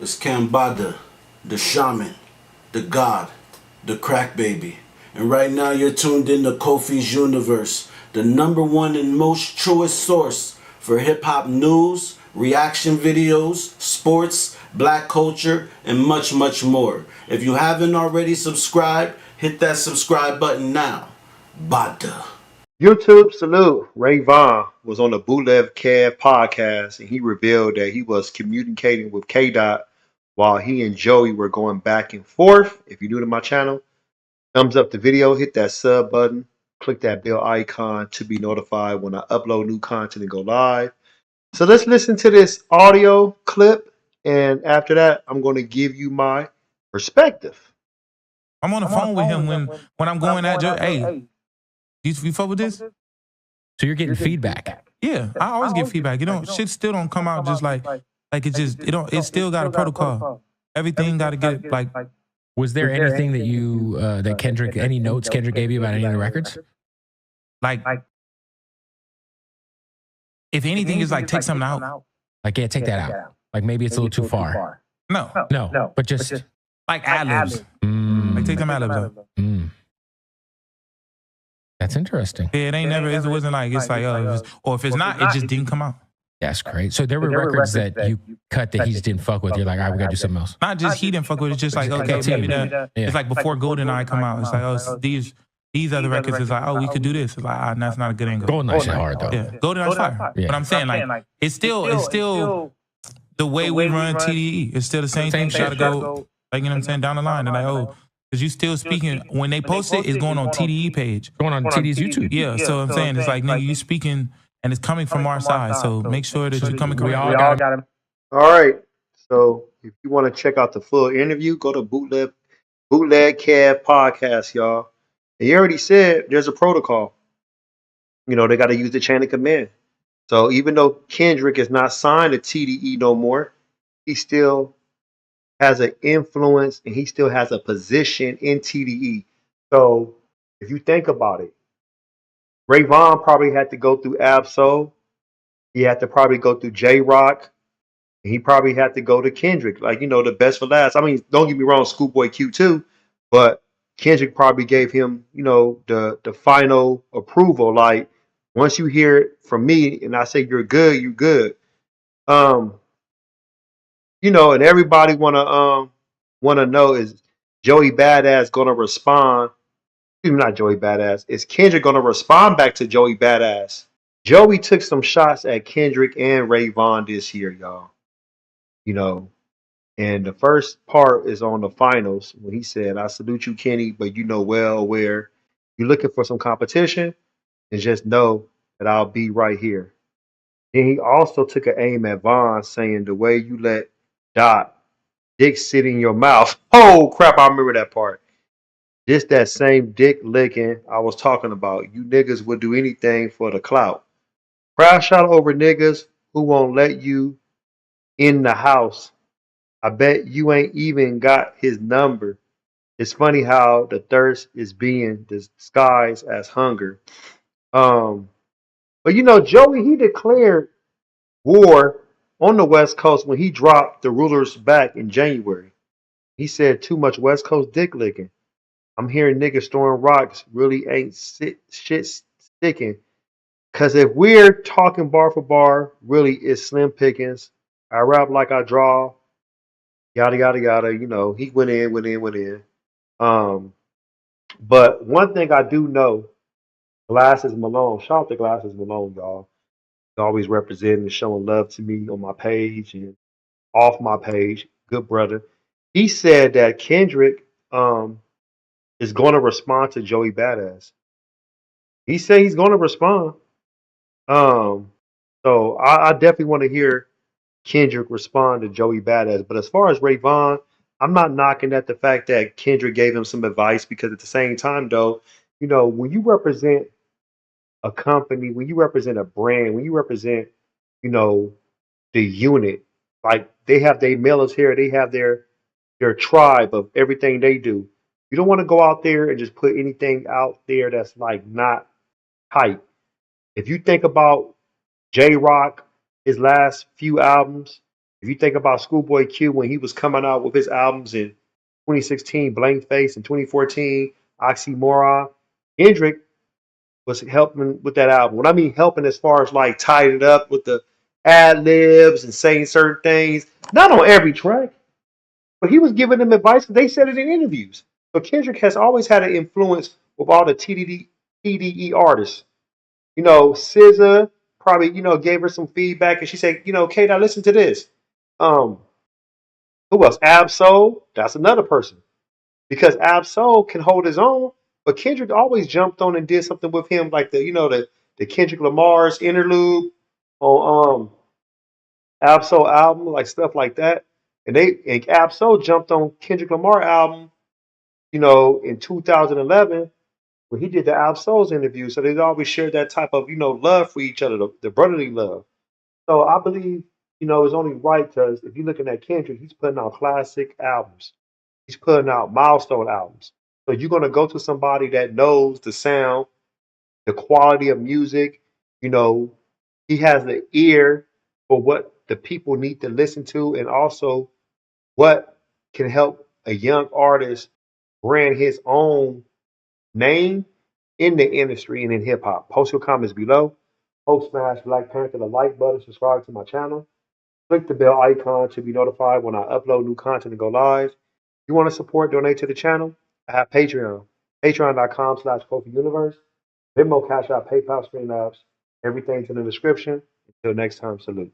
It's Kambada, the shaman, the god, the crack baby. And right now you're tuned in to Kofi's Universe, the number one and most truest source for hip hop news, reaction videos, sports, black culture, and much, much more. If you haven't already subscribed, hit that subscribe button now. Bada. YouTube salute. Ray Vaughn was on the Bootleg Kev podcast and he revealed that he was communicating with K. Dot while he and Joey were going back and forth. If you're new to my channel, thumbs up the video, hit that sub button, click that bell icon to be notified when I upload new content and go live. So let's listen to this audio clip, and after that, I'm going to give you my perspective. I'm on the phone with him when I'm going at Joe. Hey, you fuck with this? So you're getting feedback. Yeah, I always get feedback. Shit still don't come out just like it still got a protocol. Everything got to get like. Was there anything that you that Kendrick, any notes Kendrick gave you about any of the records? Like, if anything is like take something out. Like, yeah, take that out. Like maybe it's a little too far. No, but just like ad-libs. Like take them ad-libs out. That's interesting. Yeah, it wasn't like, it's like, or if it's not, it just didn't come out. That's great. So there were records that you cut that he just didn't fuck with. You're like, all right, we got to do something else. Not just he didn't fuck with it, it's just like, okay, maybe that. It's like before GoldenEye come out, it's like, oh, these other records is like, oh, we could do this. It's like, that's not a good angle. GoldenEye's hard though. Yeah, GoldenEye's fire. Yeah. But I'm saying like, it's still the way we run TDE. It's still the same thing. Try to go, like, you know what I'm saying, down the line. And like, oh, because you still speaking, when they post it, it's going on TDE page. Going on TDE's YouTube. Yeah, so I'm saying, it's like, nigga, you speaking, and it's coming from our side. So make sure that you're coming. We all got him. All right. So if you want to check out the full interview, go to Bootleg Kev podcast, y'all. And you already said there's a protocol. They got to use the chain of command. So even though Kendrick is not signed to TDE no more, he still has an influence and he still has a position in TDE. So if you think about it, Ray Vaughn probably had to go through Absol. He had to probably go through J-Rock. And he probably had to go to Kendrick. Like, the best for last. I mean, don't get me wrong, Schoolboy Q too. But Kendrick probably gave him, the final approval. Like, once you hear it from me and I say you're good, you're good. And everybody wanna know, is Joey Badass gonna respond? Not Joey Badass. Is Kendrick gonna respond back to Joey Badass? Joey took some shots at Kendrick and Ray Vaughn this year, y'all. And the first part is on the finals when he said, "I salute you, Kenny, but you know well where you're looking for some competition, and just know that I'll be right here." And he also took an aim at Vaughn, saying, "The way you let Dot dick sit in your mouth." Oh crap, I remember that part. Just that same dick licking I was talking about. You niggas would do anything for the clout. Crash out over niggas who won't let you in the house. I bet you ain't even got his number. It's funny how the thirst is being disguised as hunger. But Joey, he declared war on the West Coast when he dropped the rulers back in January. He said too much West Coast dick licking. I'm hearing niggas throwing rocks really ain't shit sticking. Cause if we're talking bar for bar, really it's slim pickings. I rap like I draw. Yada yada yada. He went in. But one thing I do know, Glasses Malone. Shout out to Glasses Malone, y'all. He's always representing and showing love to me on my page and off my page. Good brother. He said that Kendrick is going to respond to Joey Badass. He said he's going to respond. So I definitely want to hear Kendrick respond to Joey Badass. But as far as Ray Vaughn, I'm not knocking at the fact that Kendrick gave him some advice, because at the same time, though, when you represent a company, when you represent a brand, when you represent, the unit, like they have their military, they have their tribe of everything they do. You don't want to go out there and just put anything out there that's like not tight. If you think about J-Rock, his last few albums, If you think about Schoolboy Q when he was coming out with his albums in 2016, Blank Face, and 2014, Oxymoron, Kendrick was helping with that album. What I mean helping as far as like tied it up with the ad libs and saying certain things, not on every track, but he was giving them advice. They said it in interviews. So Kendrick has always had an influence with all the TDE artists. You know, SZA probably, gave her some feedback and she said, Kate, now listen to this. Um, who else? Absol, that's another person. Because Absol can hold his own, but Kendrick always jumped on and did something with him, like the Kendrick Lamar's interlude on Absol album, like stuff like that. And Absol jumped on Kendrick Lamar album, in 2011 when he did the Absol's interview. So they always shared that type of, love for each other, the brotherly love. So I believe, it's only right because if you're looking at Kendrick, he's putting out classic albums. He's putting out milestone albums. So you're gonna go to somebody that knows the sound, the quality of music. You know, he has the ear for what the people need to listen to, and also what can help a young artist brand his own name in the industry and in hip hop. Post your comments below. Hope smash Black Panther the like button, subscribe to my channel. Click the bell icon to be notified when I upload new content and go live. If you want to support, donate to the channel, I have Patreon. Patreon.com/KofiUniverse. Venmo, Cash App, PayPal, Stream Apps. Everything's in the description. Until next time, salute.